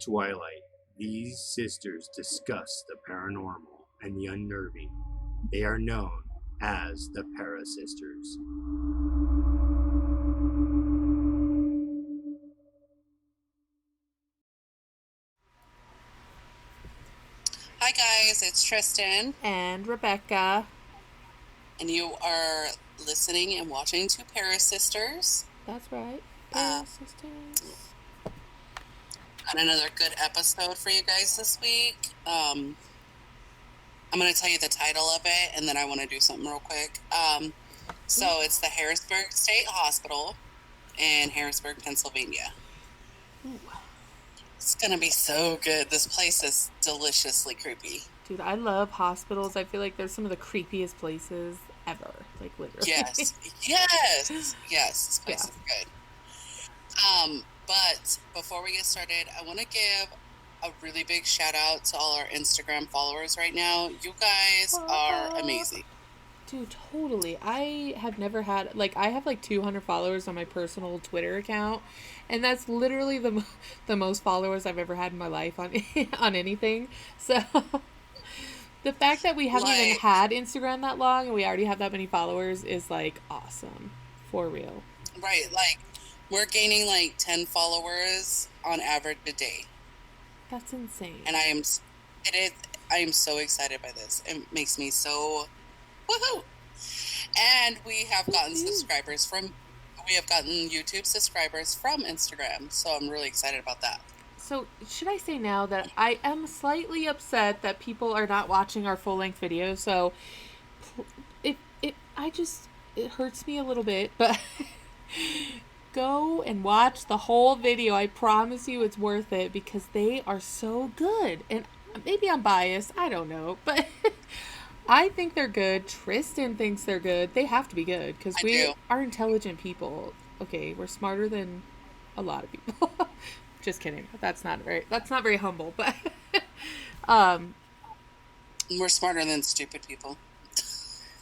twilight, these sisters discuss the paranormal and the unnerving. They are known as the ParaSisters. Hi guys, it's Tristan, And Rebecca. and you are listening and watching to ParaSisters. That's right. Uh, ParaSisters. Got another good episode for you guys this week. I'm going to tell you the title of it, and then I want to do something real quick. So it's the Harrisburg State Hospital in Harrisburg, Pennsylvania. Ooh. It's going to be so good. This place is deliciously creepy. Dude, I love hospitals. I feel like they're some of the creepiest places ever. Like, literally. Yes, yes, this place Yeah. is good. But before we get started, I want to give a really big shout out to all our Instagram followers right now. You guys are amazing. Dude, totally. I have never had, like, I have like 200 followers on my personal Twitter account. And that's literally the most followers I've ever had in my life on on anything. So the fact that we haven't even Like, had Instagram that long and we already have that many followers is like awesome. For real. right, like we're gaining like 10 followers on average a day. That's insane. And I am so excited by this. It makes me so woohoo. And we have gotten YouTube subscribers from Instagram. So I'm really excited about that. So, should I say now that I am slightly upset that people are not watching our full length videos? So, it hurts me a little bit, but go and watch the whole video. I promise you it's worth it because they are so good. And maybe I'm biased, I don't know, but I think they're good. Tristan thinks they're good. They have to be good because I we do. are intelligent people. Okay, we're smarter than a lot of people. Just kidding. That's not very humble, but um We're smarter than stupid people.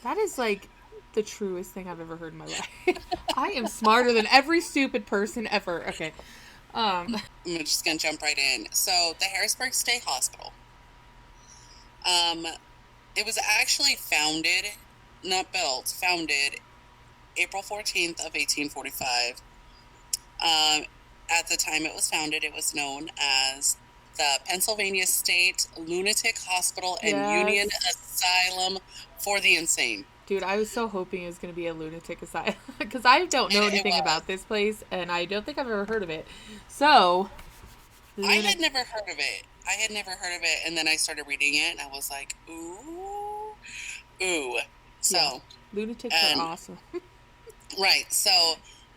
that is like the truest thing I've ever heard in my life. I am smarter than every stupid person ever. Okay. Um I'm just gonna jump right in. So the Harrisburg State Hospital. Um, it was actually founded, not built, founded April 14th of 1845. At the time it was founded, it was known as the Pennsylvania State Lunatic Hospital and Union yes. Asylum for the Insane. Dude, I was so hoping it was going to be a lunatic asylum because I don't know And it anything was. about this place and I don't think I've ever heard of it. So, I had lunatic. never heard of it. And then I started reading it, and I was like, ooh, ooh. Yeah. So, Lunatics are and awesome. right. So,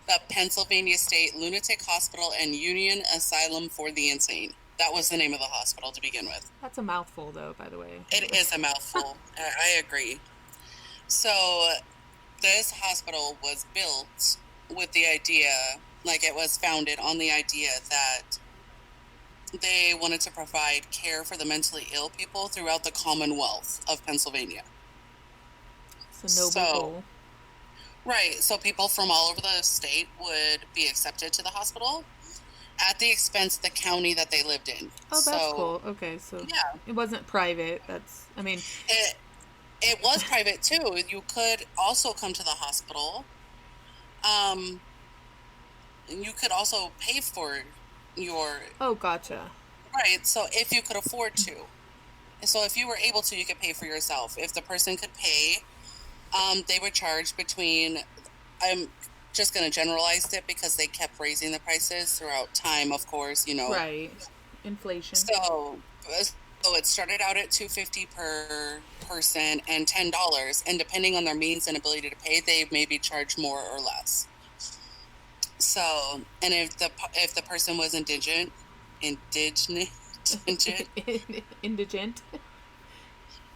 the Pennsylvania State Lunatic Hospital and Union Asylum for the Insane. That was the name of the hospital to begin with. That's a mouthful, though, by the way. It is a mouthful. I agree. So, this hospital was built with the idea, like it was founded on the idea that they wanted to provide care for the mentally ill people throughout the Commonwealth of Pennsylvania. It's a noble So, goal. right, so people from all over the state would be accepted to the hospital at the expense of the county that they lived in. Oh, that's So, cool. Okay, so yeah, it wasn't private. I mean, it it was private too. You could also come to the hospital. Um, and you could also pay for your oh, gotcha. right. So if you could afford to, so if you were able to, you could pay for yourself. If the person could pay, they would charge between. I'm just going to generalize it because they kept raising the prices throughout time. Of course, Right. Inflation. So, so it started out at $2.50 per person and $10, and depending on their means and ability to pay, they maybe charge more or less. So, and if the person was indigent, Indigent.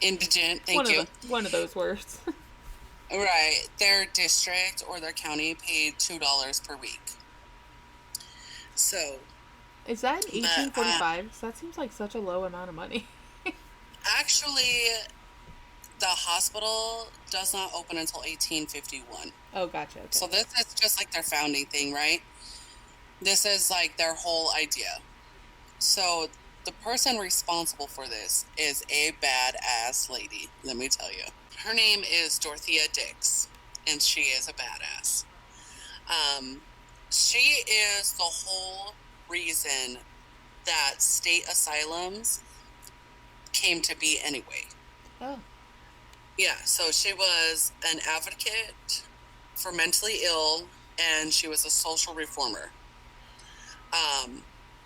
indigent, thank you. One of those words. Right, their district or their county paid $2 per week. So, Is that in but 1845? So that seems like such a low amount of money. actually, the hospital does not open until 1851. Oh, gotcha. Okay. So this is just like their founding thing, right? This is like their whole idea. So the person responsible for this is a badass lady, let me tell you. Her name is Dorothea Dix, and she is a badass. She is the whole reason that state asylums came to be anyway. Oh. Yeah, so she was an advocate for mentally ill, and she was a social reformer.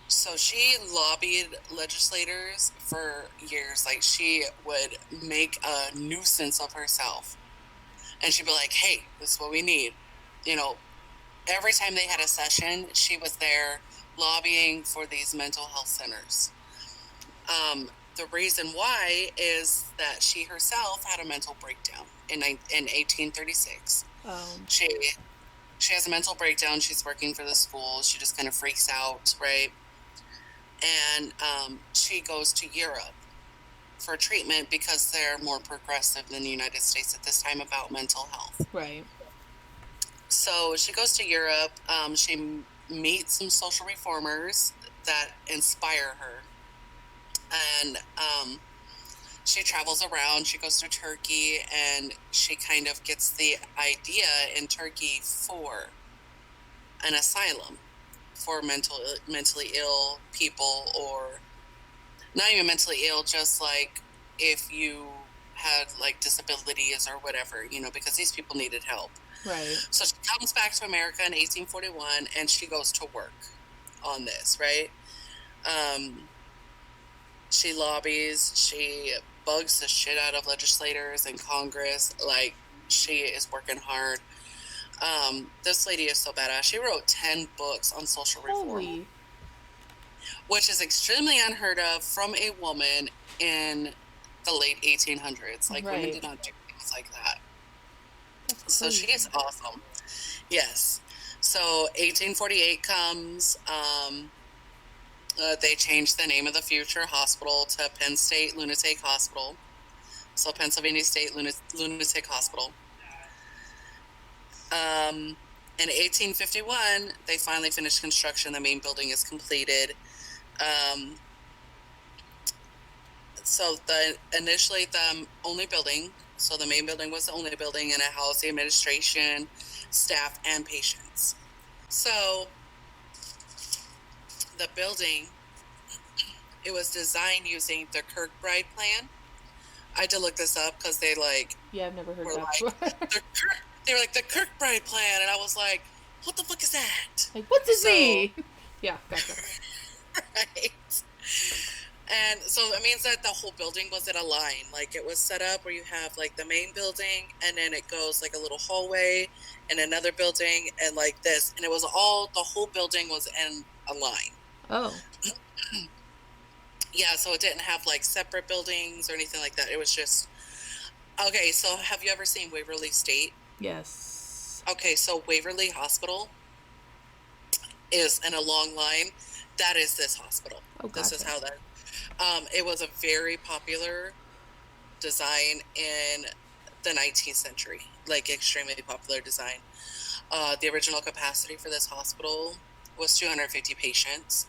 So she lobbied legislators for years. Like, she would make a nuisance of herself, and she'd be like, hey, this is what we need. You know, every time they had a session, she was there lobbying for these mental health centers. The reason why is that she herself had a mental breakdown in 1836. She has a mental breakdown. She's working for the school. She just kind of freaks out, right? And she goes to Europe for treatment because they're more progressive than the United States at this time about mental health. Right. So she goes to Europe. She meets some social reformers that inspire her. And she travels around. She goes to Turkey, and she kind of gets the idea in Turkey for an asylum for mentally ill people, or not even mentally ill, just like if you had like disabilities or whatever, you know, because these people needed help. Right. So she comes back to America in 1841, and she goes to work on this, right? She lobbies, she bugs the shit out of legislators and Congress. Like, she is working hard. This lady is so badass. She wrote 10 books on social reform, which is extremely unheard of from a woman in the late 1800s. Like, women did not do things like that. So she is awesome. Yes. So 1848 comes. They changed the name of the future hospital to Penn State Lunatic Hospital. So Pennsylvania State Lunatic Hospital. In 1851, they finally finished construction. The main building is completed. So initially the only building, so the main building was the only building, and it housed the administration, staff, and patients. So the building, it was designed using the Kirkbride plan. I had to look this up because they like... Yeah, I've never heard that like, before. they were like, the Kirkbride plan, and I was like, what the fuck is that? Like, what's it mean? Yeah, gotcha. Right. And so it means that the whole building was in a line. Like, it was set up where you have like the main building, and then it goes like a little hallway and another building and like this. And it was all, the whole building was in a line. Oh. Yeah, so it didn't have like separate buildings or anything like that. It was just... Okay, so have you ever seen Waverly State? Yes. Okay, so Waverly Hospital is in a long line. That is this hospital. Oh, gotcha. This is how that... it was a very popular design in the 19th century, like extremely popular design. The original capacity for this hospital was 250 patients,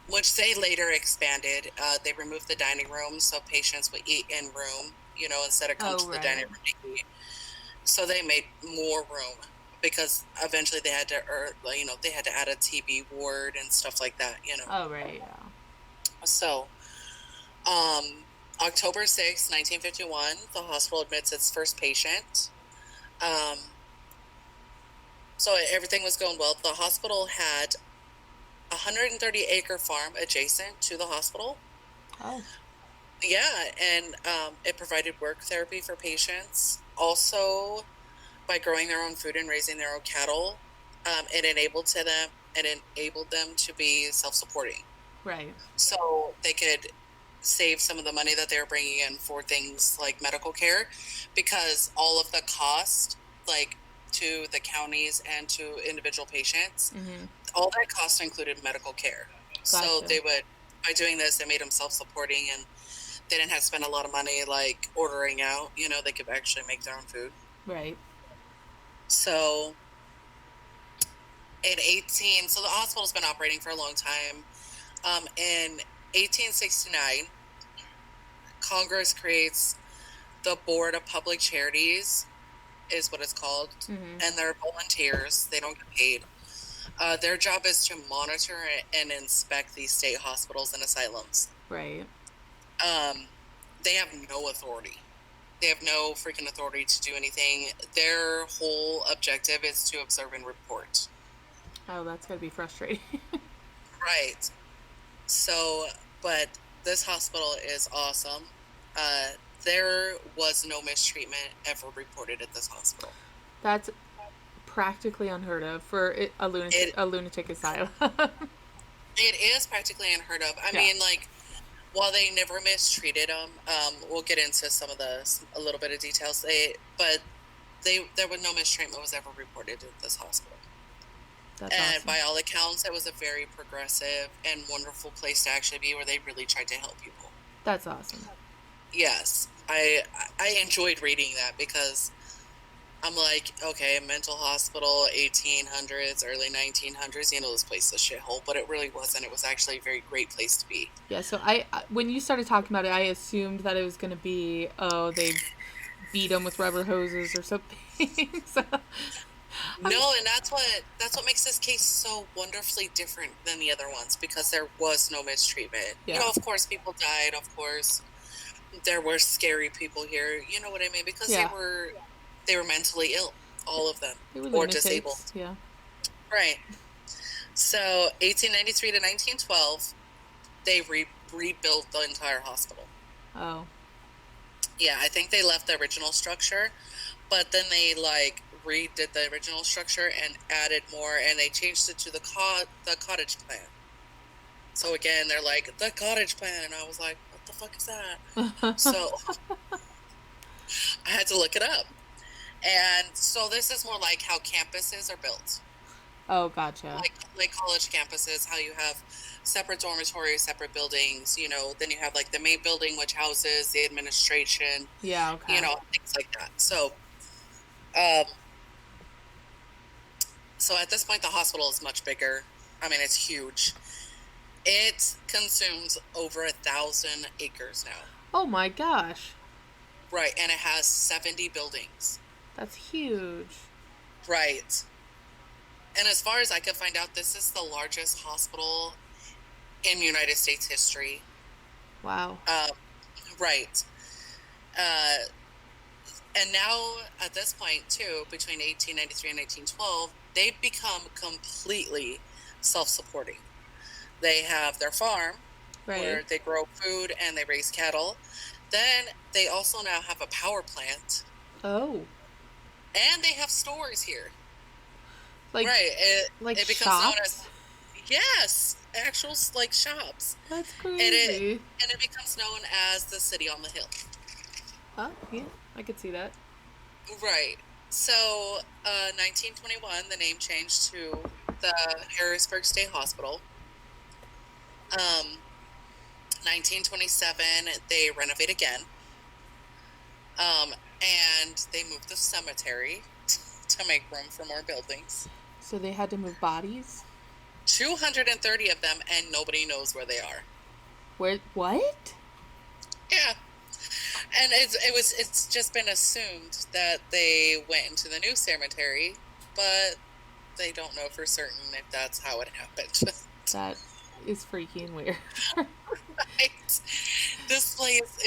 which they later expanded. They removed the dining room so patients would eat in room, you know, instead of come to the dining room to eat. So they made more room because eventually they had to, you know, they had to add a TB ward and stuff like that, you know. Oh, right, yeah. So, October 6, 1951, the hospital admits its first patient. So everything was going well. The hospital had a 130-acre farm adjacent to the hospital. Oh. Yeah, and it provided work therapy for patients. Also, by growing their own food and raising their own cattle, it enabled them to be self-supporting. Right. So they could save some of the money that they were bringing in for things like medical care, because all of the cost, like to the counties and to individual patients, all that cost included medical care. Gotcha. So they would, by doing this, it made them self-supporting, and they didn't have to spend a lot of money like ordering out. You know, they could actually make their own food. Right. So so the hospital's been operating for a long time. In 1869, Congress creates the Board of Public Charities, is what it's called, and they're volunteers. They don't get paid. Their job is to monitor and inspect these state hospitals and asylums. Right. They have no authority. They have no freaking authority to do anything. Their whole objective is to observe and report. Oh, that's gotta be frustrating. Right. So, but this hospital is awesome. There was no mistreatment ever reported at this hospital. That's practically unheard of for a lunatic asylum. It is practically unheard of. I mean, like, while they never mistreated them, we'll get into a little bit of details. There was no mistreatment was ever reported at this hospital. That's and awesome. by all accounts, it was a very progressive and wonderful place to actually be, where they really tried to help people. That's awesome. Yes, I enjoyed reading that, because I'm like, okay, mental hospital, 1800s, early 1900s, this place is a shithole, but it really wasn't. It was actually a very great place to be. Yeah, so when you started talking about it, I assumed that it was going to be, they've beat them with rubber hoses or something. So, no, and that's what makes this case so wonderfully different than the other ones, because there was no mistreatment. Yeah. Of course, people died. Of course, there were scary people here. You know what I mean? Because they were mentally ill, all of them, or disabled. Yeah. Right. So, 1893 to 1912, they rebuilt the entire hospital. Oh. Yeah, I think they left the original structure, but then they redid the original structure and added more, and they changed it to the cottage plan. So again, they're like, the cottage plan, and I was like, what the fuck is that? So I had to look it up. And so this is more like how campuses are built. Oh, gotcha. Like college campuses, how you have separate dormitories, separate buildings, then you have the main building, which houses the administration. Yeah, okay. Things like that. So so at this point, the hospital is much bigger. I mean, it's huge. It consumes over 1,000 acres now. Oh my gosh. Right, and it has 70 buildings. That's huge. Right. And as far as I could find out, this is the largest hospital in United States history. Wow. Right. And now, at this point, too, between 1893 and 1912, they've become completely self-supporting. They have their farm, where they grow food and they raise cattle. Then they also now have a power plant. Oh. And they have stores here. Right. It becomes shops? known as, yes, actual shops. That's crazy. And it becomes known as the city on the hill. Oh, yeah, I could see that. Right. So, 1921, the name changed to the Harrisburg State Hospital. 1927, they renovate again. And they moved the cemetery to make room for more buildings. So they had to move bodies? 230 of them, and nobody knows where they are. What? Yeah. And it's just been assumed that they went into the new cemetery, but they don't know for certain if that's how it happened. That is freaking weird. Right. This place,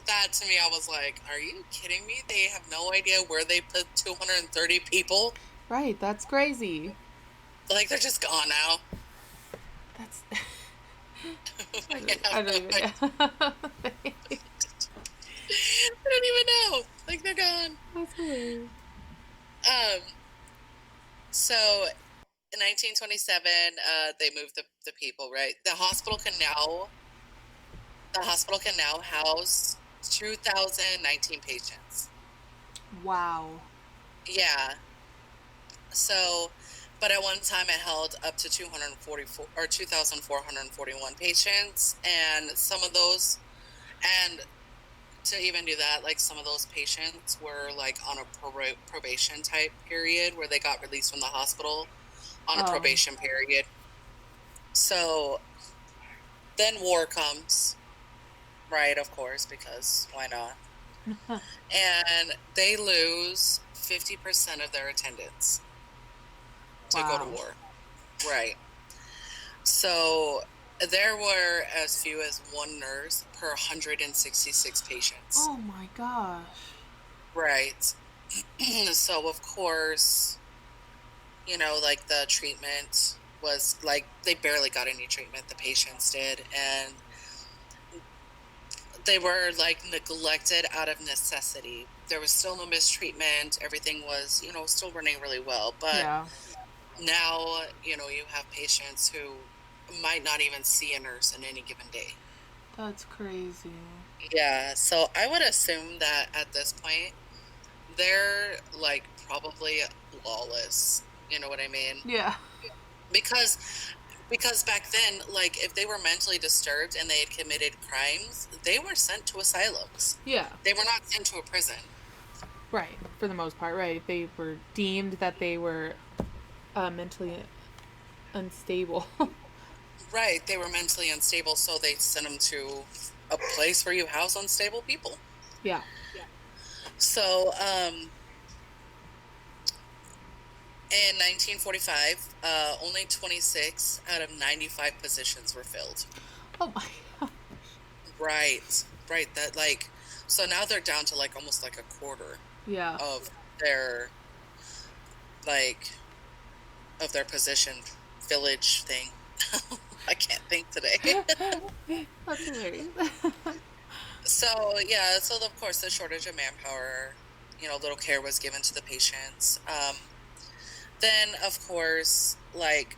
that to me, I was like, are you kidding me? They have no idea where they put 230 people? Right, that's crazy. They're just gone now. That's... Yeah, I don't even know. I don't even know. They're gone. That's weird. So, in 1927, they moved the people, right? The hospital can now house 2,019 patients. Wow. Yeah. So, but at one time it held up to 244 or 2,441 patients, and some of those, and to even do that, some of those patients were on a probation type period where they got released from the hospital on a probation period. So Then war comes, right? Of course, because why not? And they lose 50% of their attendance to go to Wow. war. Right. So there were as few as one nurse per 166 patients. Oh my gosh. Right. So, of course, like the treatment was like they barely got any treatment, the patients did. And they were like neglected out of necessity. There was still no mistreatment. Everything was, still running really well. But Yeah. now, you have patients who might not even see a nurse in any given day. That's crazy. Yeah, so I would assume that at this point, they're like probably lawless. You know what I mean? Yeah. Because back then, like if they were mentally disturbed and they had committed crimes, they were sent to asylums. Yeah. They were not sent to a prison. Right. For the most part, right. They were deemed that they were mentally unstable. Right, they were mentally unstable, so they sent them to a place where you house unstable people. Yeah. So, in 1945, only 26 out of 95 positions were filled. Oh my god. Right. That so now they're down to like almost like a quarter Yeah. of their like of their position village thing. I can't think today. That's hilarious. So yeah, so of course the shortage of manpower, little care was given to the patients. Then of course, like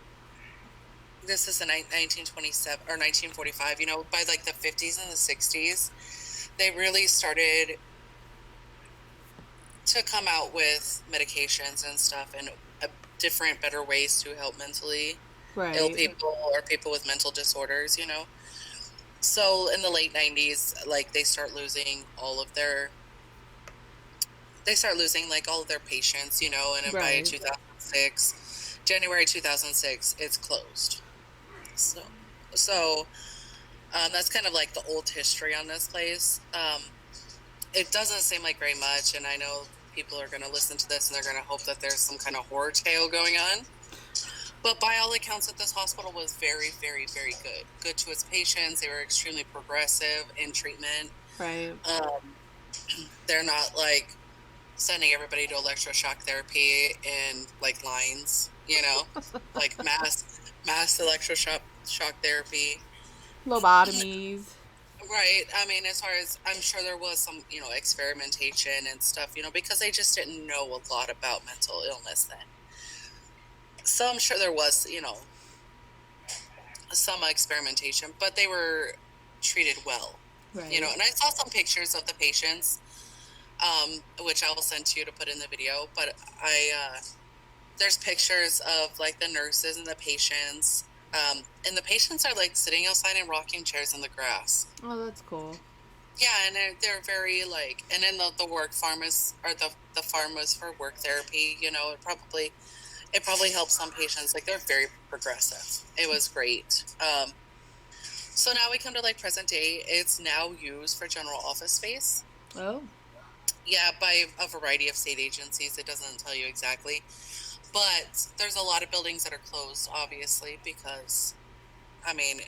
this is in 1927 or 1945. By like the 50s and the 60s, they really started to come out with medications and stuff and different, better ways to help mentally ill Right. people or people with mental disorders. So in the late 90s, like they start losing like all of their patients, and then by Right. 2006, January 2006, it's closed. So that's kind of like the old history on this place. It doesn't seem like very much, and I know people are going to listen to this and they're going to hope that there's some kind of horror tale going on. But by all accounts, that this hospital was very, very, very good. Good to its patients. They were extremely progressive in treatment. Right. They're not like sending everybody to electroshock therapy in like lines, like mass electroshock therapy. Lobotomies. Right. I mean, as far as I'm sure there was some, experimentation and stuff, because they just didn't know a lot about mental illness then. So I'm sure there was, some experimentation, but they were treated well. Right. And I saw some pictures of the patients, which I will send to you to put in the video. But there's pictures of like the nurses and the patients, and the patients are like sitting outside in rocking chairs in the grass. Oh, that's cool. Yeah, and they're very like, and then the work farm is, or the farm was for work therapy. It probably helped some patients. Like they're very progressive. It was great. So now we come to like present day. It's now used for general office space. Oh. Yeah, by a variety of state agencies. It doesn't tell you exactly. But there's a lot of buildings that are closed, obviously, because, I mean,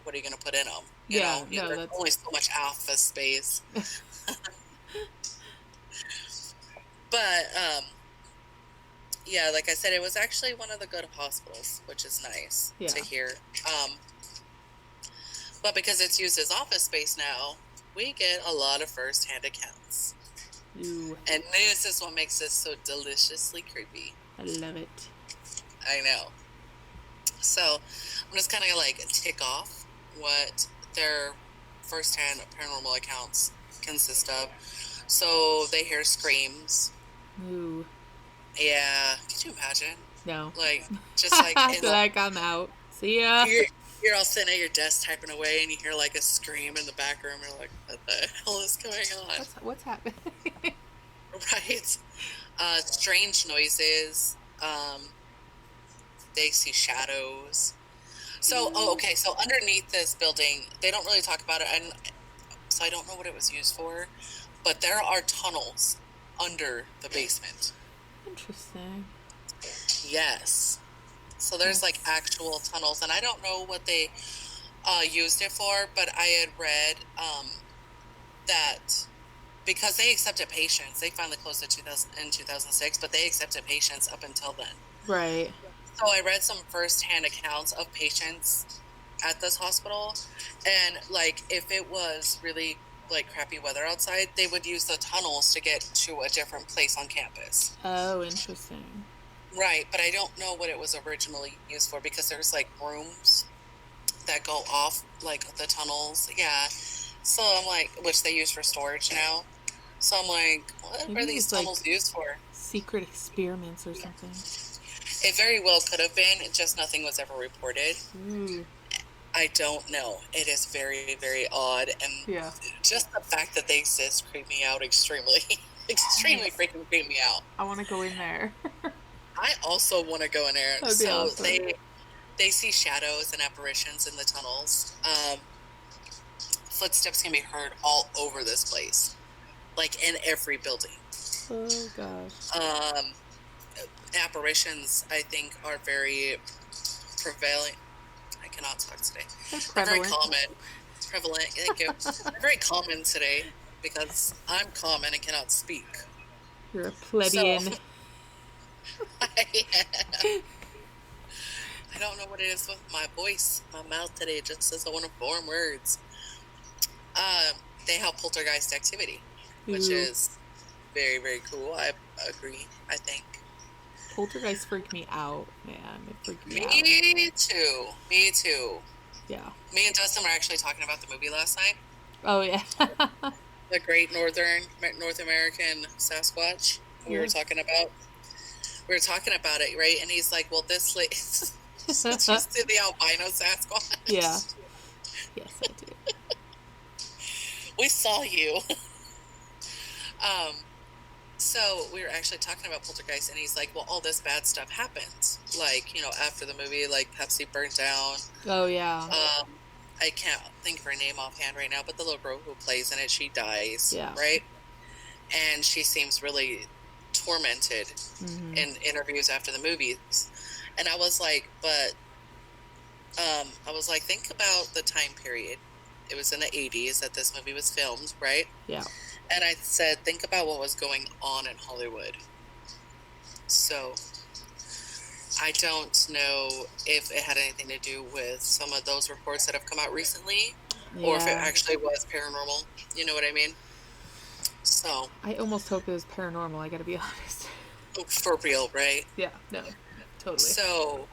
what are you going to put in them? There's only so much office space. But, yeah, like I said, it was actually one of the good hospitals, which is nice to hear. But because it's used as office space now, we get a lot of first-hand accounts. Ooh. And this is what makes this so deliciously creepy. I love it. I know. So I'm just kind of like tick off what their first-hand paranormal accounts consist of. So they hear screams. Ooh. Yeah. Could you imagine? No. Like, just like... like, I'm out. See ya. You're all sitting at your desk typing away and you hear like a scream in the back room. You're like, what the hell is going on? What's happening? Right. Strange noises. They see shadows. So, okay. So underneath this building, they don't really talk about it, and so I don't know what it was used for, but there are tunnels under the basement. Interesting. Yes. So there's like actual tunnels, and I don't know what they used it for, but I had read that because they accepted patients, they finally closed it in 2006, but they accepted patients up until then. Right. So I read some firsthand accounts of patients at this hospital, and like if it was really like crappy weather outside, they would use the tunnels to get to a different place on campus. Oh, interesting. Right, but I don't know what it was originally used for, because there's like rooms that go off like the tunnels. Yeah. So I'm like, which they use for storage now. So I'm like, what Maybe are these it's, like, tunnels used for? Secret experiments or something. It very well could have been, just nothing was ever reported. Ooh. I don't know. It is very, very odd, and Yeah. just the fact that they exist creep me out extremely. Extremely freaking creep me out. I want to go in there. I also want to go in there. That'd be So awesome. they see shadows and apparitions in the tunnels. Footsteps can be heard all over this place, like in every building. Oh gosh. Apparitions, I think, are very prevalent. I cannot talk today. They're Very prevalent. common. Prevalent. Thank you. They're very common today because I'm common and cannot speak. You're a plebeian. So, I don't know what it is with my voice, my mouth today. It just doesn't want to form words. They have poltergeist activity, which Ooh. is very, very cool. I agree, I think. Poltergeist freaked me out, man. It freaked me out. Me too. Me too. Yeah. Me and Dustin were actually talking about the movie last night. Oh yeah. The Great North American Sasquatch. We were talking about it, right? And he's like, "Well, this did you see the albino Sasquatch?" Yeah. Yes, I do. We saw you. So we were actually talking about poltergeist, and he's like, "Well, all this bad stuff happens, like, after the movie, like Pepsi burnt down." Oh yeah. I can't think of her name offhand right now, but the little girl who plays in it, she dies, Yeah. right? And she seems really tormented in interviews after the movies. And I was like, think about the time period. It was in the 80s that this movie was filmed, right? Yeah. And I said, think about what was going on in Hollywood. So I don't know if it had anything to do with some of those reports that have come out recently, or if it actually was paranormal. You know what I mean? So I almost hope it was paranormal, I gotta be honest. For real, right? Yeah, no, totally. So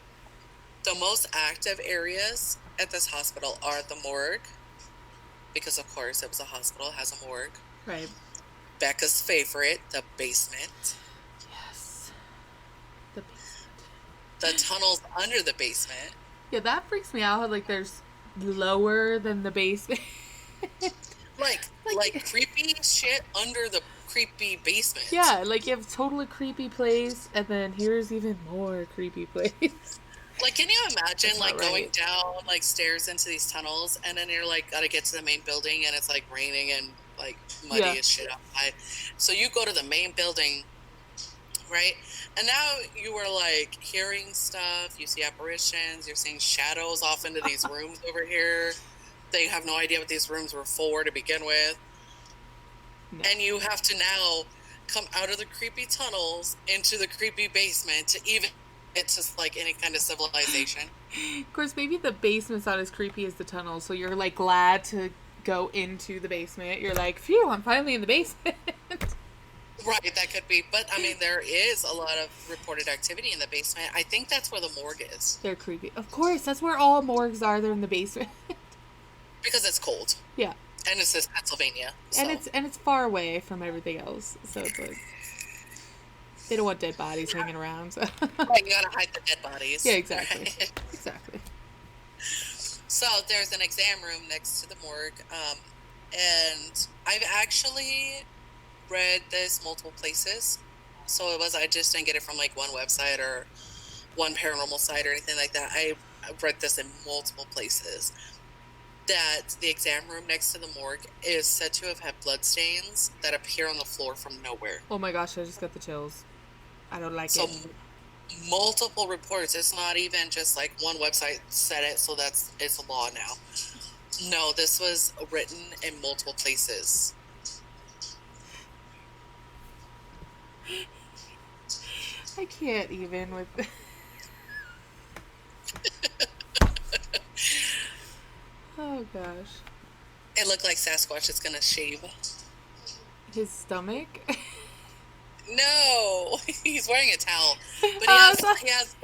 the most active areas at this hospital are the morgue, because of course it was a hospital, it has a morgue. Right. Becca's favorite, the basement. Yes. The basement. The tunnels under the basement. Yeah, that freaks me out. Like, there's lower than the basement. like creepy shit under the creepy basement. Yeah, like you have a totally creepy place, and then here's even more creepy place. Like, can you imagine That's not going right. down like stairs into these tunnels, and then you're like gotta get to the main building, and it's like raining and like muddy as shit outside. So you go to the main building, right? And now you are like hearing stuff. You see apparitions. You're seeing shadows off into these rooms over here. They have no idea what these rooms were for to begin with. No. And you have to now come out of the creepy tunnels into the creepy basement to even get to like any kind of civilization. Of course, maybe the basement's not as creepy as the tunnel, so you're like glad to go into the basement. You're like, phew, I'm finally in the basement. Right, that could be. But, I mean, there is a lot of reported activity in the basement. I think that's where the morgue is. They're creepy. Of course, that's where all morgues are. They're in the basement. Because it's cold. Yeah. And it's in Pennsylvania. So. And it's far away from everything else. So it's like, they don't want dead bodies hanging around. So. Right, you gotta hide the dead bodies. Yeah, exactly. Right? Exactly. So there's an exam room next to the morgue. And I've actually read this multiple places. So I just didn't get it from like one website or one paranormal site or anything like that. I I've read this in multiple places, that the exam room next to the morgue is said to have had blood stains that appear on the floor from nowhere. Oh my gosh, I just got the chills. I don't like So it. multiple reports. It's not even just like one website said it, so it's a law now. No, this was written in multiple places. I can't even with. Oh gosh. It looked like Sasquatch is gonna shave. His stomach. No, he's wearing a towel, but Oh, he has.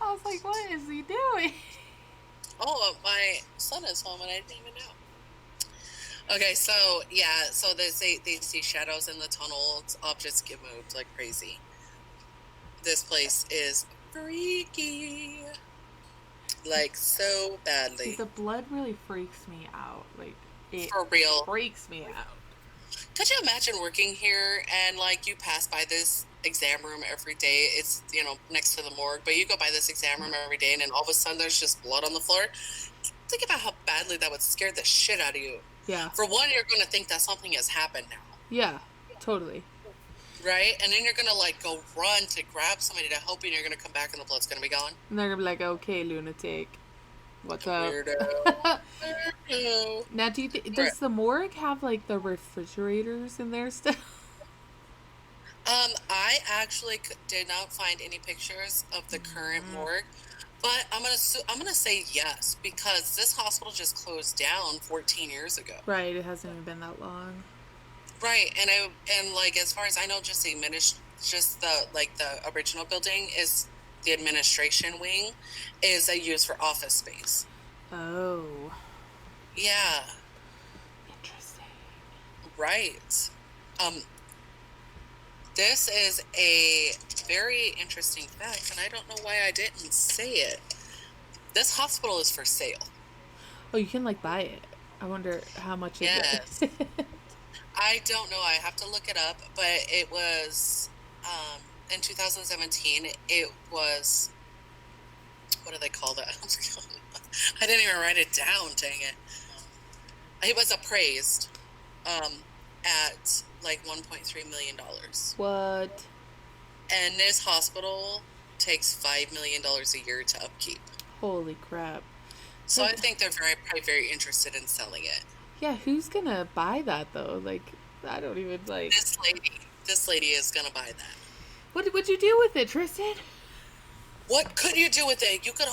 I was like, what is he doing? Oh, my son is home and I didn't even know. Okay, so yeah, so they see shadows in the tunnels, objects get moved like crazy. This place is freaky, like so badly. The blood really freaks me out. Like it For real. freaks me out. Could you imagine working here and like you pass by this exam room every day? It's, you know, next to the morgue, but you go by this exam room every day and then all of a sudden there's just blood on the floor. Think about how badly that would scare the shit out of you. Yeah. For one, you're going to think that something has happened now. Yeah, totally. Right? And then you're going to like go run to grab somebody to hoping you're going to come back and the blood's going to be gone. And they're gonna be like, okay, lunatic. What's up? Weirdo. Weirdo. Now, does the morgue have like the refrigerators in there still? I actually did not find any pictures of the current morgue, but I'm gonna say yes, because this hospital just closed down 14 years ago. Right, it hasn't even been that long. Right, and like as far as I know, just the original building is the administration wing is used for office space. Oh. Yeah. Interesting. Right. This is a very interesting fact, and I don't know why I didn't say it. This hospital is for sale. Oh, you can like buy it. I wonder how much it is. I don't know. I have to look it up, but it was in 2017. It was, what do they call that? I didn't even write it down. Dang it! It was appraised at like $1.3 million. What? And this hospital takes $5 million a year to upkeep. Holy crap! So I think they're probably very interested in selling it. Yeah, who's gonna buy that though? Like, I don't even like. This lady is gonna buy that. What would you do with it, Tristan? What could you do with it? You can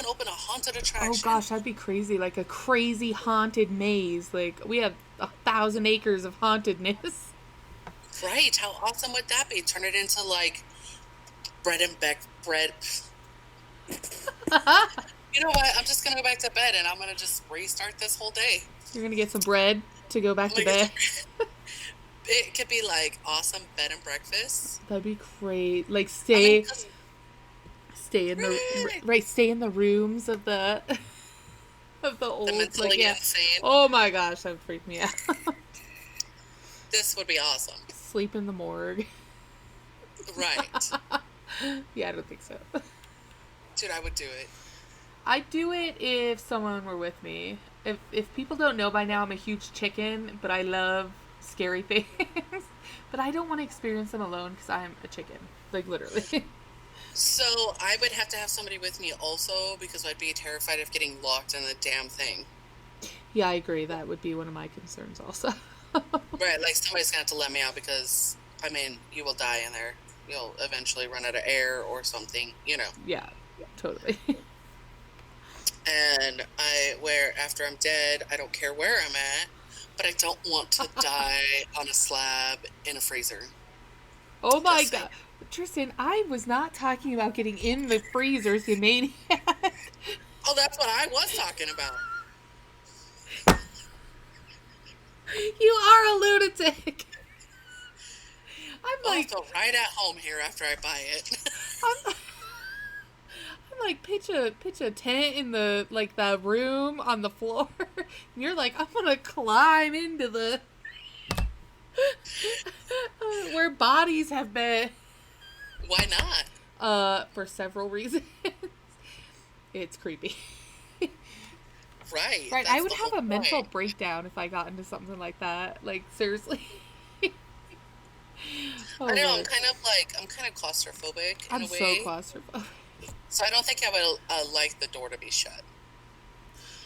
open a haunted attraction. Oh gosh, that'd be crazy. Like a crazy haunted maze. Like we have 1,000 acres of hauntedness. Right? How awesome would that be? Turn it into like bread. You know what? I'm just gonna go back to bed and I'm gonna just restart this whole day. You're gonna get some bread to go back to bed. It could be like awesome bed and breakfast. That'd be great. Like stay in the rooms of the old, the mentally like, yeah. insane. Oh my gosh, that would freak me out. This would be awesome. Sleep in the morgue. Right. Yeah, I don't think so. Dude, I would do it. I'd do it if someone were with me. If people don't know by now, I'm a huge chicken, but I love scary things. But I don't want to experience them alone because I'm a chicken. Like, literally. So I would have to have somebody with me also because I'd be terrified of getting locked in the damn thing. Yeah, I agree. That would be one of my concerns also. Right, like somebody's gonna have to let me out because, I mean, you will die in there. You'll eventually run out of air or something, you know. Yeah, totally. And after I'm dead, I don't care where I'm at, but I don't want to die on a slab in a freezer. Oh my god. Tristan, I was not talking about getting in the freezers, you maniac. Oh, that's what I was talking about. You are a lunatic. I'm like, I'll go right at home here after I buy it. I'm like, pitch a tent in the room on the floor. And you're like, I'm gonna climb into the where bodies have been. Why not? For several reasons. It's creepy. Right. Right, I That's would the have whole a mental point. breakdown if I got into something like that. Like, seriously. I Oh, know. Lord. I'm kind of claustrophobic in I'm a so way. claustrophobic. So I don't think I would like the door to be shut.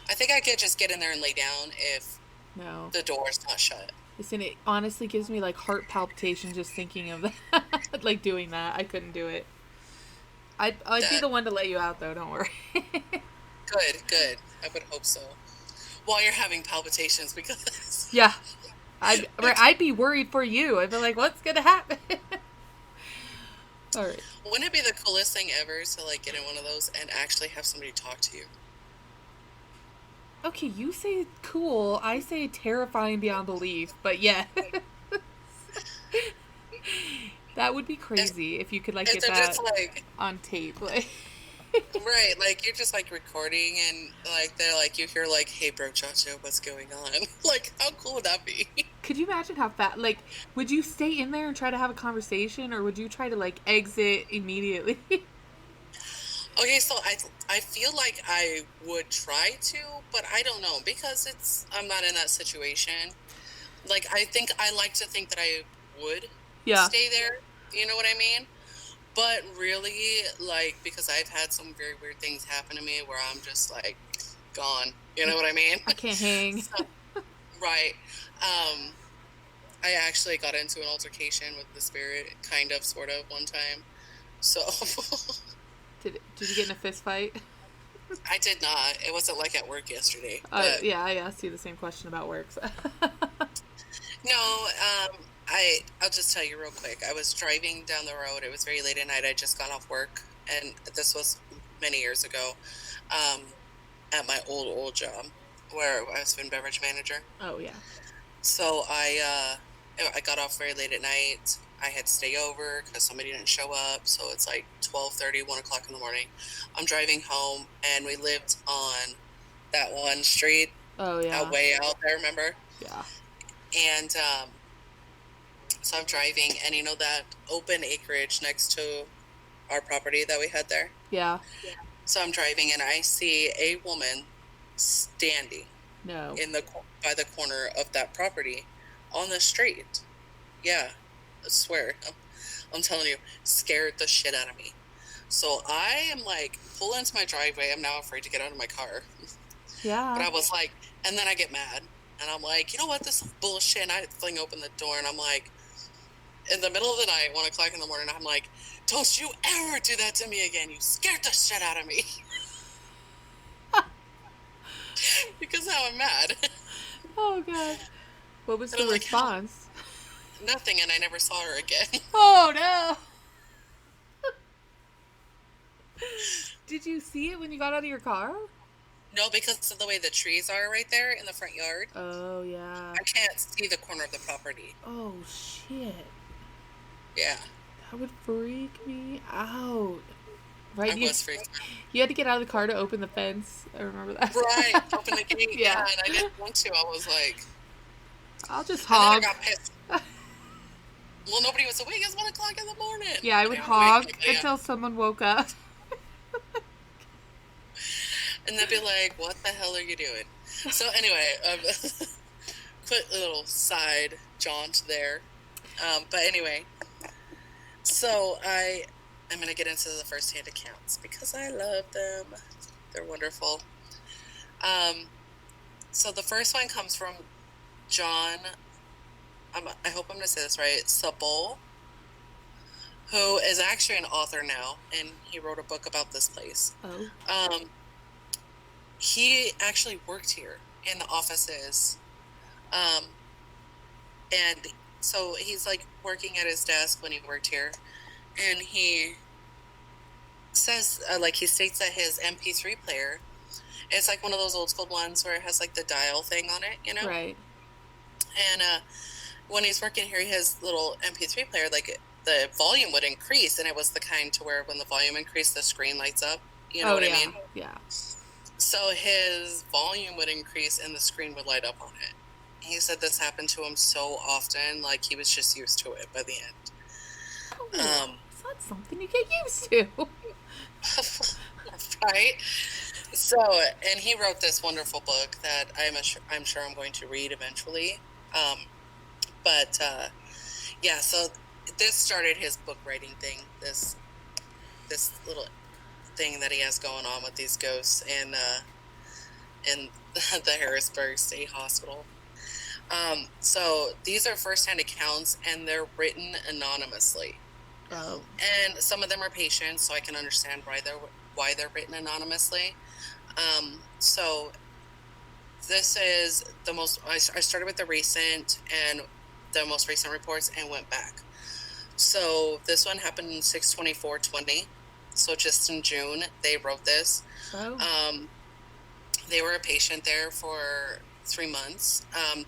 I think I could just get in there and lay down if No. the door is not shut. Listen, it honestly gives me, like, heart palpitations just thinking of that. Like, doing that. I couldn't do it. I'd be That the one to let you out, though. Don't worry. good. I would hope so. While you're having palpitations, because Yeah. I'd be worried for you. I'd be like, what's going to happen? All right. wouldn't it be the coolest thing ever to like get in one of those and actually have somebody talk to you? Okay, you say cool. I say terrifying beyond belief. But yeah. That would be crazy if you could, like, And get they're that just like, on tape. Like, right, like you're just like recording and like they're like, you hear like, hey bro Chacho, what's going on? Like, how cool would that be? could you imagine how fat? Like, would you stay in there and try to have a conversation, or would you try to, like, exit immediately? Okay, so I feel like I would try to, but I don't know because I'm not in that situation. Like, I like to think that I would Yeah. stay there. You know what I mean? But really, like, because I've had some very weird things happen to me where I'm just like gone. You know what I mean? I can't hang. So, right. I actually got into an altercation with the spirit, kind of, sort of, one time. So Did you get in a fist fight? I did not. It wasn't like at work yesterday. But Yeah, I asked you the same question about work. So. no, I'll just tell you real quick. I was driving down the road. It was very late at night. I'd just gone off work, and this was many years ago, at my old job where I was food and beverage manager. Oh yeah. So I got off very late at night. I had to stay over because somebody didn't show up. So it's like 12:30, 1 o'clock in the morning. I'm driving home, and we lived on that one street Oh yeah. way out there, remember? Yeah. And so I'm driving, and you know that open acreage next to our property that we had there? Yeah. So I'm driving, and I see a woman standing No. by the corner of that property on the street. Yeah, I swear. I'm telling you, scared the shit out of me. So I am like, pull into my driveway. I'm now afraid to get out of my car. Yeah. But I was like, and then I get mad. And I'm like, you know what? This is bullshit. And I fling open the door, and I'm like, in the middle of the night, 1 o'clock in the morning, I'm like, don't you ever do that to me again. You scared the shit out of me. Because now I'm mad. Oh god. What was And the I'm like, response? nothing, and I never saw her again. Oh no. Did you see it when you got out of your car? No, because of the way the trees are right there in the front yard. Oh yeah. I can't see the corner of the property. Oh shit. Yeah, That would freak me out. Right? I was freaked out. You had to get out of the car to open the fence. I remember that. Right, open the gate. Yeah. Yeah, and I didn't want to. I was like, I'll just and then I honk. got pissed. Well, nobody was awake. It's 1 o'clock in the morning. Yeah, I would Nobody was honk awake. Yeah. until someone woke up. And they'd be like, what the hell are you doing? So anyway, quick little side jaunt there. But anyway, so I'm going to get into the first-hand accounts because I love them. They're wonderful. So the first one comes from John, I hope I'm going to say this right, Sabol, who is actually an author now, and he wrote a book about this place. Oh. He actually worked here in the offices. And so he's like working at his desk when he worked here. And he says, he states that his MP3 player, it's like one of those old school ones where it has like the dial thing on it, you know? Right. And when he's working here, his little MP3 player, like the volume would increase. And it was the kind to where when the volume increased, the screen lights up. You know what yeah. I mean? Yeah. So his volume would increase and the screen would light up on it. He said this happened to him so often, like he was just used to it by the end. That's not something you get used to. Right? So, and he wrote this wonderful book that I'm sure I'm going to read eventually. But yeah, so this started his book writing thing. This little thing that he has going on with these ghosts in the Harrisburg State Hospital. So these are firsthand accounts, and they're written anonymously. Oh. And some of them are patients, so I can understand why they're written anonymously. So this is the most. I started with the most recent reports and went back. So this one happened in 6/24/20. So just in June, they wrote this. Oh. They were a patient there for 3 months.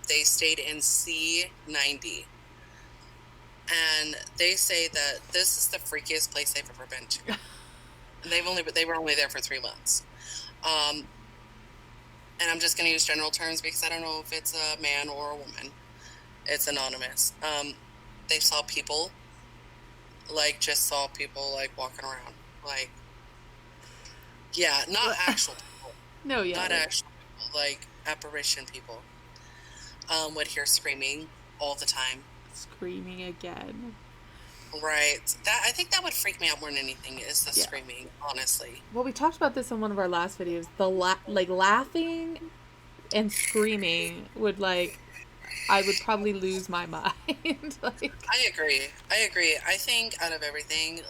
They stayed in C90. And they say that this is the freakiest place they've ever been to. They were only there for 3 months. And I'm just going to use general terms because I don't know if it's a man or a woman. It's anonymous. They saw people, walking around. Not actual people. No, yeah. Not actual people, apparition people. Would hear screaming all the time. Screaming again. Right. I think that would freak me out more than anything is the screaming, honestly. Well, we talked about this in one of our last videos. The laughing and screaming would I would probably lose my mind. I agree. I think out of everything,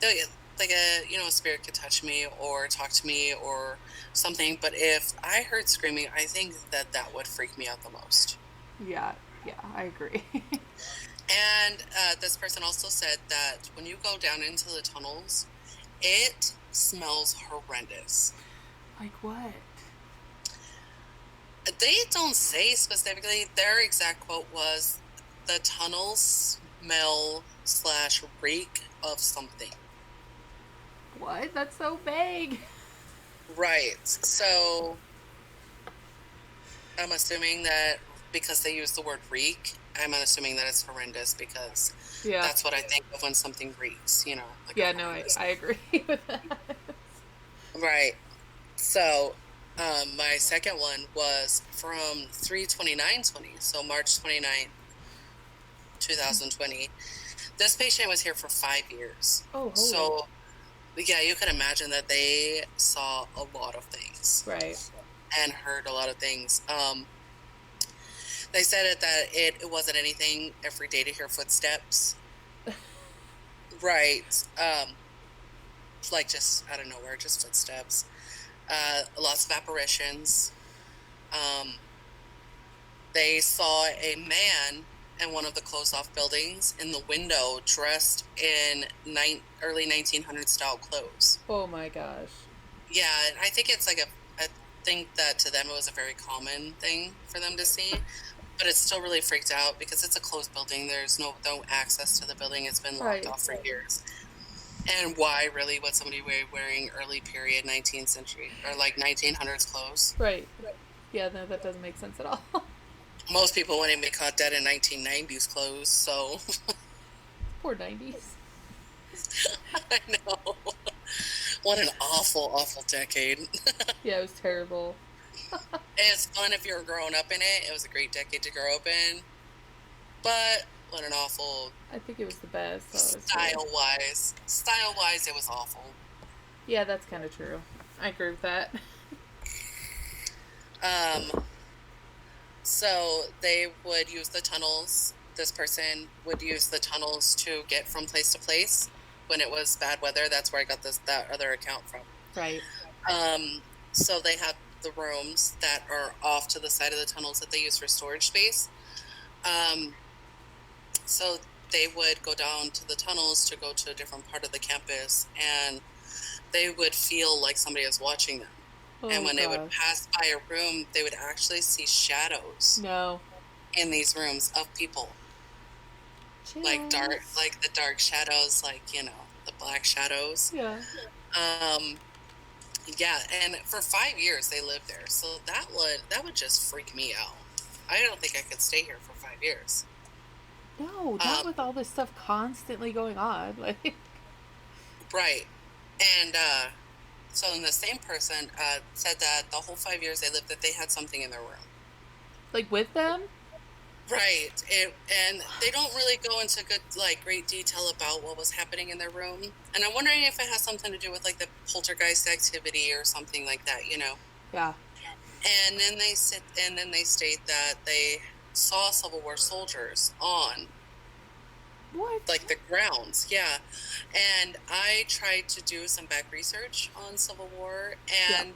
a spirit could touch me or talk to me or something. But if I heard screaming, I think that would freak me out the most. Yeah, I agree. And this person also said that when you go down into the tunnels, it smells horrendous. Like what? They don't say specifically. Their exact quote was, "The tunnels smell / reek of something." What? That's so vague. Right. So I'm assuming that because they use the word reek, I'm assuming that it's horrendous because that's what I think of when something reeks, I agree with that. Right. So my second one was from 3/29/20, so March 29th, 2020. This patient was here for 5 years. Oh, holy. So, yeah, you can imagine that they saw a lot of things. Right. And heard a lot of things. They said that it wasn't anything every day to hear footsteps. Right. Just out of nowhere, just footsteps. Lots of apparitions. They saw a man in one of the closed-off buildings in the window dressed in early 1900s style clothes. Oh my gosh. Yeah, I think it's I think that to them it was a very common thing for them to see. But it's still really freaked out because it's a closed building. There's no access to the building. It's been locked off for years. And why really would somebody be wearing early period 19th century or 1900s clothes? Right. Yeah, no, that doesn't make sense at all. Most people wouldn't be caught dead in 1990s clothes, so. Poor 90s. I know. What an awful, awful decade. Yeah, it was terrible. It's fun if you're growing up in it. It was a great decade to grow up in. But what an awful... I think it was the best. Style-wise, it was awful. Yeah, that's kind of true. I agree with that. So they would use the tunnels. This person would use the tunnels to get from place to place. When it was bad weather, that's where I got that other account from. Right. So they had the rooms that are off to the side of the tunnels that they use for storage space. So they would go down to the tunnels to go to a different part of the campus, and they would feel like somebody was watching them. Oh, and when they would pass by a room, they would actually see shadows. No. In these rooms of people. Chills. The dark shadows, the black shadows. Yeah. Yeah, and for 5 years they lived there, so that would just freak me out. I don't think I could stay here for 5 years. No, not with all this stuff constantly going on. Like, Right. And so then the same person said that the whole 5 years they lived that they had something in their room. like with them? Right. And they don't really go into great detail about what was happening in their room. And I'm wondering if it has something to do with like the poltergeist activity or something like that, you know. Yeah. And then they state that they saw Civil War soldiers on What? like the grounds. Yeah. And I tried to do some back research on Civil War, and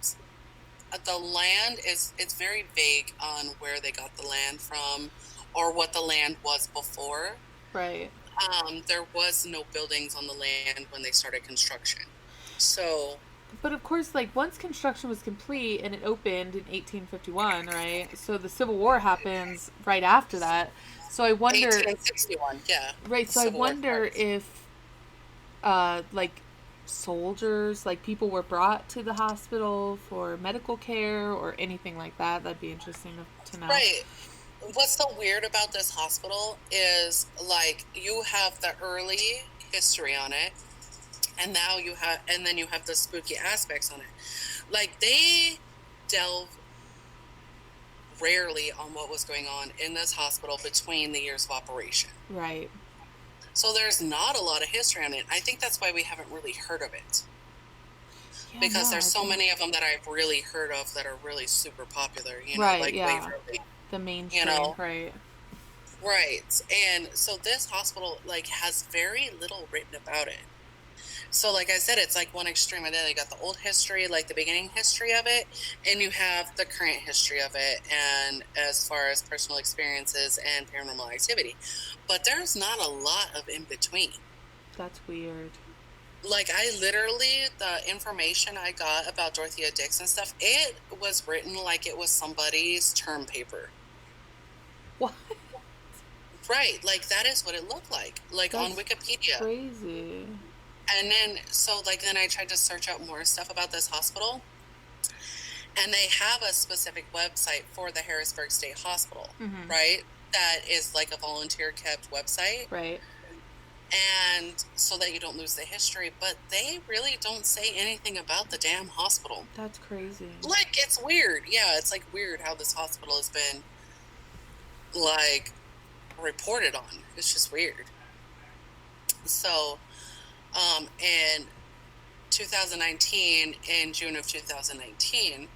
the land it's very vague on where they got the land from or what the land was before. Right. There was no buildings on the land when they started construction. So, But of course, like, once construction was complete and it opened in 1851, right? So the Civil War happens right after that. So I wonder. 1861, yeah. Right. So I wonder if, like, soldiers, like, people were brought to the hospital for medical care or anything like that. That'd be interesting to know. Right. What's so weird about this hospital is, like, you have the early history on it, and then you have the spooky aspects on it. Like, they delve rarely on what was going on in this hospital between the years of operation. Right. So there's not a lot of history on it. I think that's why we haven't really heard of it. Yeah, because there's so many of them that I've really heard of that are really super popular, you know, right, like Waverly. The mainstream, you know? Right. Right. And so this hospital, like, has very little written about it. So, like I said, it's like one extreme, and then they got the old history, like the beginning history of it, and you have the current history of it, and as far as personal experiences and paranormal activity. But there's not a lot of in between. That's weird. Like, I literally, the information I got about Dorothea Dix and stuff, it was written like it was somebody's term paper. What? Right. Like, that is what it looked like That's on Wikipedia. Crazy. And then, then I tried to search out more stuff about this hospital. And they have a specific website for the Harrisburg State Hospital, right? That is like a volunteer-kept website. Right. And so that you don't lose the history. But they really don't say anything about the damn hospital. That's crazy. Like, it's weird. Yeah, it's like weird how this hospital has been, like, reported on. It's just weird. So, in 2019, in June of 2019,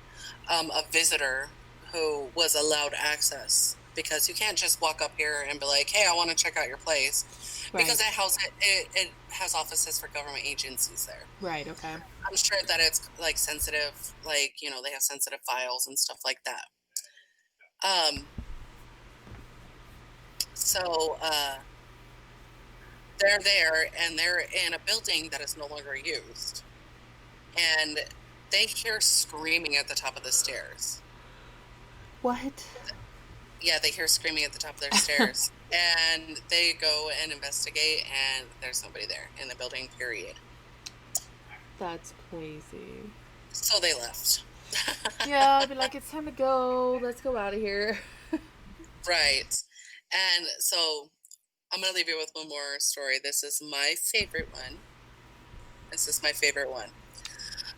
a visitor who was allowed access, because you can't just walk up here and be like, hey, I want to check out your place. Right. Because it has offices for government agencies there. Right, okay. I'm sure that it's, like, sensitive, like, you know, they have sensitive files and stuff like that. They're there, and they're in a building that is no longer used. And they hear screaming at the top of the stairs. What? Yeah, they hear screaming at the top of their stairs. And they go and investigate, and there's nobody there in the building, period. That's crazy. So they left. Yeah, I'd be like, it's time to go. Let's go out of here. Right. And so I'm going to leave you with one more story. This is my favorite one.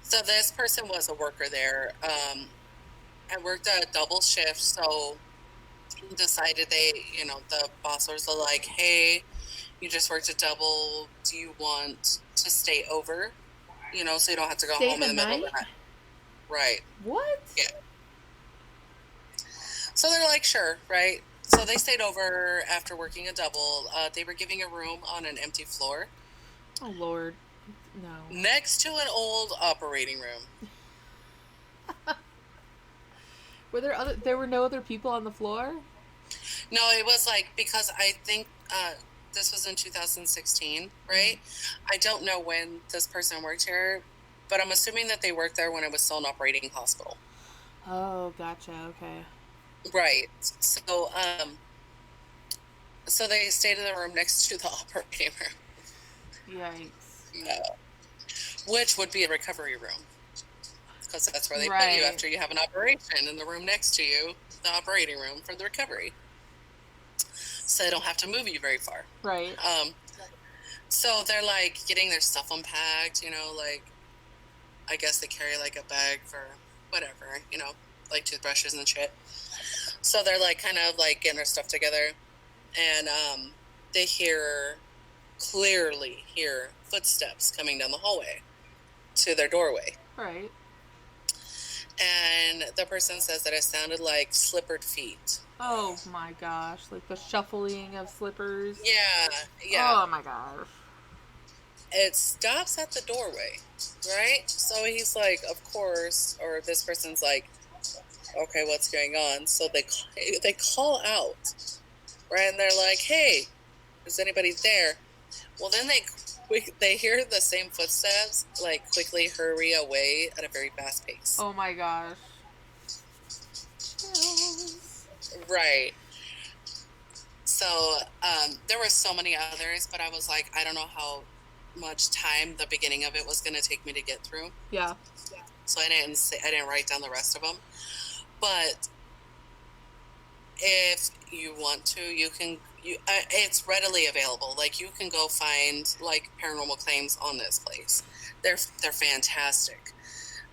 So this person was a worker there. I worked a double shift, so decided the boss was like, hey, you just worked a double. Do you want to stay over? You know, so you don't have to go home in the middle of the night. Right. What? Yeah. So they're like, sure, right? So they stayed over after working a double. They were giving a room on an empty floor. Oh, Lord. No. Next to an old operating room. There were no other people on the floor? No, it was like, because I think this was in 2016, right? I don't know when this person worked here, but I'm assuming that they worked there when it was still an operating hospital. Oh, gotcha. Okay. Right. So, so they stayed in the room next to the operating room. Yikes. Yeah. Which would be a recovery room. Because that's where they put you after you have an operation, in the room next to you, the operating room for the recovery. so they don't have to move you very far. Right. So they're like getting their stuff unpacked, you know, like I guess they carry like a bag for whatever, you know, like toothbrushes and shit. So they're like kind of like getting their stuff together, and they clearly hear footsteps coming down the hallway to their doorway. Right. And the person says that it sounded like slippered feet. Oh my gosh, like the shuffling of slippers. Yeah. Oh my gosh. It stops at the doorway, right? So he's like, of course, or this person's like, okay, what's going on? So they call out, right? And they're like, hey, is anybody there? Well, then they hear the same footsteps, like quickly hurry away at a very fast pace. Oh my gosh. Right. So there were so many others, but I was like, I don't know how much time the beginning of it was going to take me to get through. Yeah. So I didn't write down the rest of them. But if you want to, it's readily available. Like you can go find like paranormal claims on this place. They're fantastic.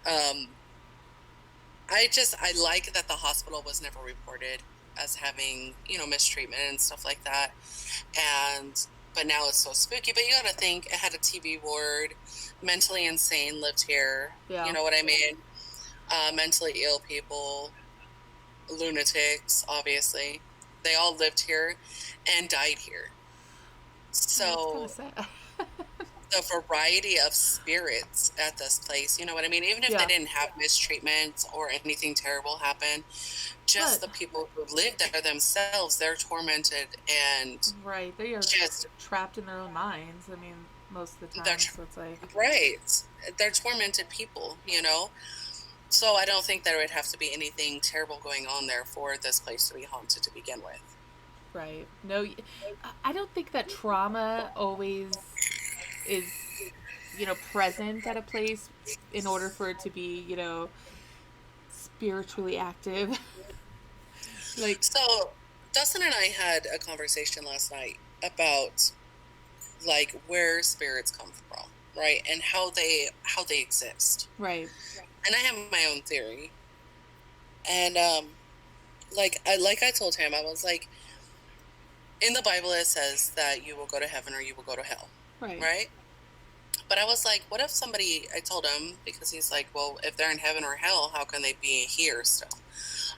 I like that the hospital was never reported as having, you know, mistreatment and stuff like that. But now it's so spooky. But you got to think, it had a TV ward. Mentally insane lived here. Yeah. You know what I mean? Mentally ill people, lunatics, obviously. They all lived here and died here. So the variety of spirits at this place, you know what I mean? Even if they didn't have mistreatment or anything terrible happen, just the people who lived there themselves, they're tormented and right, they are just trapped in their own minds. I mean, most of the time, so it's like right, they're tormented people, you know. So I don't think there would have to be anything terrible going on there for this place to be haunted to begin with. Right. No, I don't think that trauma always is, you know, present at a place in order for it to be, you know, spiritually active. Like, so Dustin and I had a conversation last night about like where spirits come from, right, and how they exist, right. And I have my own theory, and like I told him, I was like, in the Bible it says that you will go to heaven or you will go to hell, right? But I was like, what if somebody, I told him, because he's like, well, if they're in heaven or hell, how can they be here still?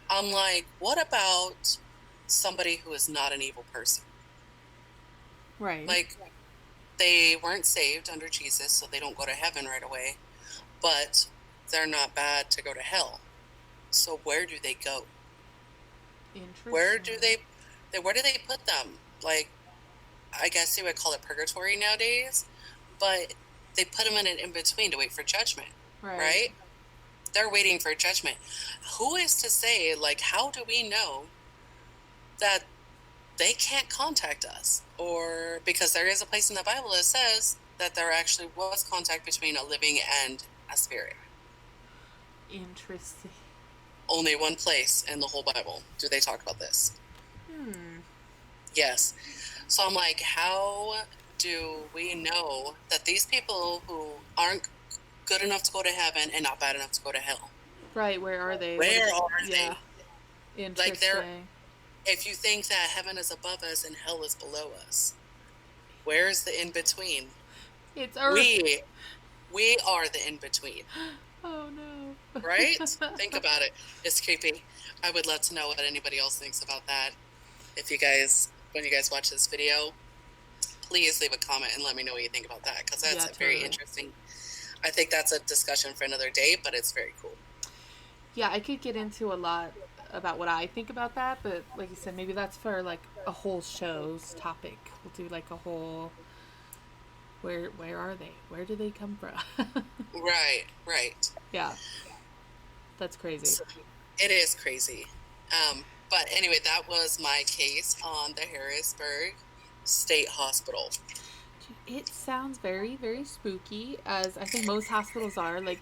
I'm like, what about somebody who is not an evil person? Right. Like, they weren't saved under Jesus, so they don't go to heaven right away, but they're not bad to go to hell. So where do they go? Interesting. Where do they put them? Like, I guess they would call it purgatory nowadays, but they put them in an in-between to wait for judgment, right? They're waiting for judgment. Who is to say, like, how do we know that they can't contact us? Or, because there is a place in the Bible that says that there actually was contact between a living and a spirit. Interesting. Only one place in the whole Bible do they talk about this. Yes. So I'm like, how do we know that these people who aren't good enough to go to heaven and not bad enough to go to hell? Right, where are they? Where are they? Interesting. Like, they're, if you think that heaven is above us and hell is below us, where's the in-between? It's Earth. We are the in-between. Oh, no. Right? Think about it. It's creepy. I would love to know what anybody else thinks about that. If you guys, when you guys watch this video, please leave a comment and let me know what you think about that, because that's very interesting. I think that's a discussion for another day, but it's very cool. Yeah, I could get into a lot about what I think about that, but like you said, maybe that's for like a whole show's topic. We'll do like a whole, where are they? Where do they come from? Right. Yeah. That's crazy. So, it is crazy. But anyway, that was my case on the Harrisburg State Hospital. It sounds very, very spooky, as I think most hospitals are. Like,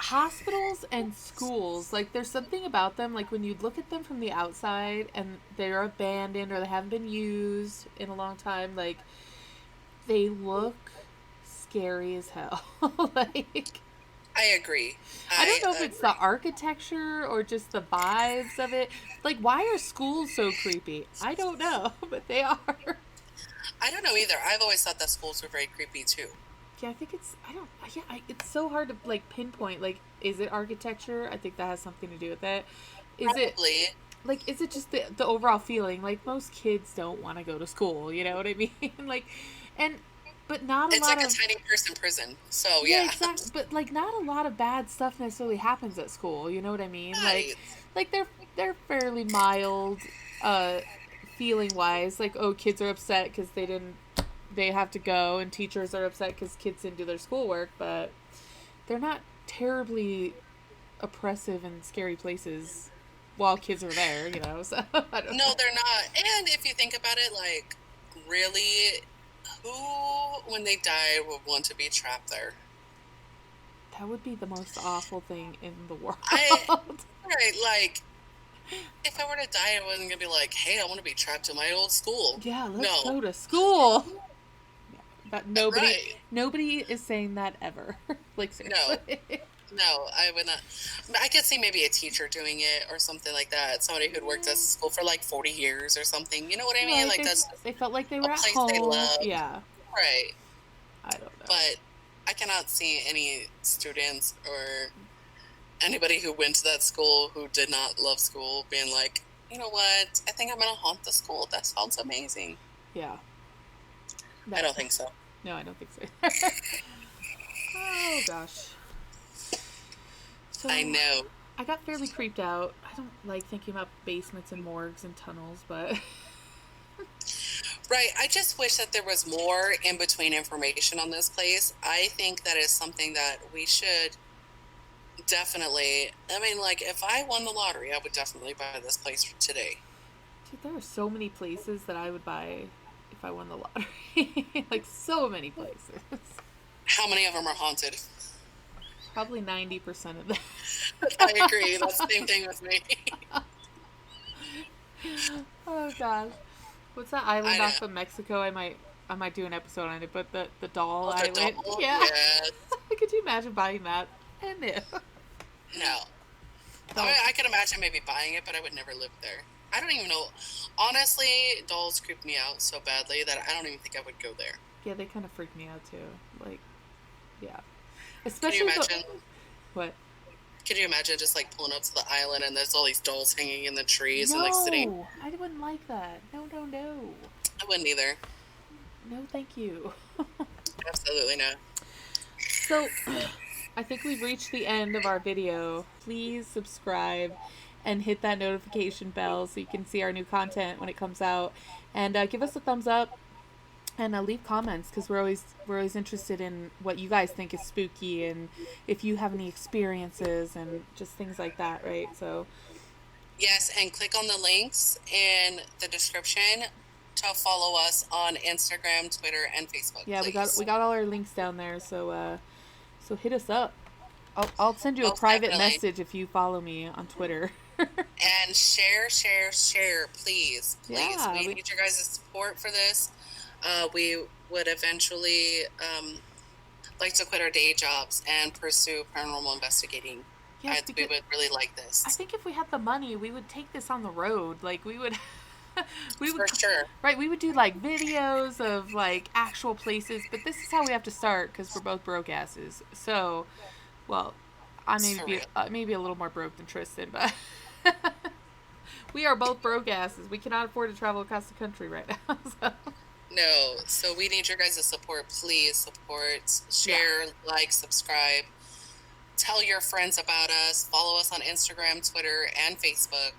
hospitals and schools, like there's something about them, like when you look at them from the outside and they're abandoned or they haven't been used in a long time, like they look scary as hell. Like I agree. I don't know if agree. it's the architecture or just the vibes of it. Like why are schools so creepy? I don't know, but they are. I don't know either. I've always thought that schools were very creepy too. Yeah, I think it's I don't yeah, it's so hard to like pinpoint, like is it architecture? I think that has something to do with it. Is it Probably. like is it just the overall feeling, like most kids don't want to go to school, you know what I mean? Like and but not a It's lot like a of tiny person prison. So yeah, yeah. exactly, but like not a lot of bad stuff necessarily happens at school, you know what I mean? Right. Like they're fairly mild uh feeling wise, like oh kids are upset because they have to go, and teachers are upset because kids didn't do their schoolwork, but they're not terribly oppressive and scary places while kids are there, you know. So I don't No, know. they're not. And if you think about it, like, really, who, when they die, would want to be trapped there? That would be the most awful thing in the world. Right, like, if I were to die, I wasn't gonna be like, hey, I want to be trapped in my old school. Yeah, let's No. go to school. But Right. nobody is saying that ever. Like seriously. No, I would not. I could see maybe a teacher doing it or something like that. Somebody who'd worked at school for like 40 years or something. You know what I mean? Like they felt like they a were at place home. they love. Yeah. Right. I don't know. But I cannot see any students or anybody who went to that school who did not love school being like, you know what? I think I'm going to haunt the school. That sounds amazing. Yeah. I don't think so. No, I don't think so. Oh gosh. So, I know. I got fairly creeped out. I don't like thinking about basements and morgues and tunnels, but Right. I just wish that there was more in between information on this place. I think that is something that we should definitely. I mean, like, if I won the lottery, I would definitely buy this place today. dude, there are so many places that I would buy if I won the lottery. Like so many places. How many of them are haunted? Probably 90% of them. I agree. That's the same thing with me. Oh gosh. What's that island off of Mexico? I might do an episode on it, but the doll island. Doll? Yeah. Yes. Could you imagine buying that? And no. No. I could imagine maybe buying it, but I would never live there. I don't even know. Honestly, dolls creep me out so badly that I don't even think I would go there. Yeah, they kind of freak me out too. Like, yeah. Can Especially you imagine? What? Could you imagine just like pulling up to the island and there's all these dolls hanging in the trees No, and like sitting? I wouldn't like that. No. I wouldn't either. No, thank you. Absolutely not. So, I think we've reached the end of our video. Please subscribe and hit that notification bell so you can see our new content when it comes out. And give us a thumbs up and leave comments, because we're always interested in what you guys think is spooky and if you have any experiences and just things like that, right? So Yes, and click on the links in the description to follow us on Instagram, Twitter, and Facebook. yeah, please. we got all our links down there. So so hit us up. I'll send you a Most private definitely. message if you follow me on Twitter. And share, please. Yeah, we need your guys' support for this. We would eventually like to quit our day jobs and pursue paranormal investigating. Yes, We would really like this. I think if we had the money, we would take this on the road. Like we would, we would For sure. right. We would do like videos of like actual places. But this is how we have to start because we're both broke asses. So, well, I may be a little more broke than Tristan, but we are both broke asses. We cannot afford to travel across the country right now. So. No, so we need your guys' support. Please support, share, like, subscribe. Tell your friends about us. Follow us on Instagram, Twitter, and Facebook.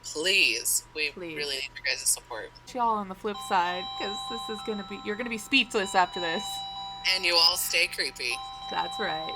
Please. We really need your guys' support. Y'all on the flip side, because you're gonna be speechless after this. And you all stay creepy. That's right.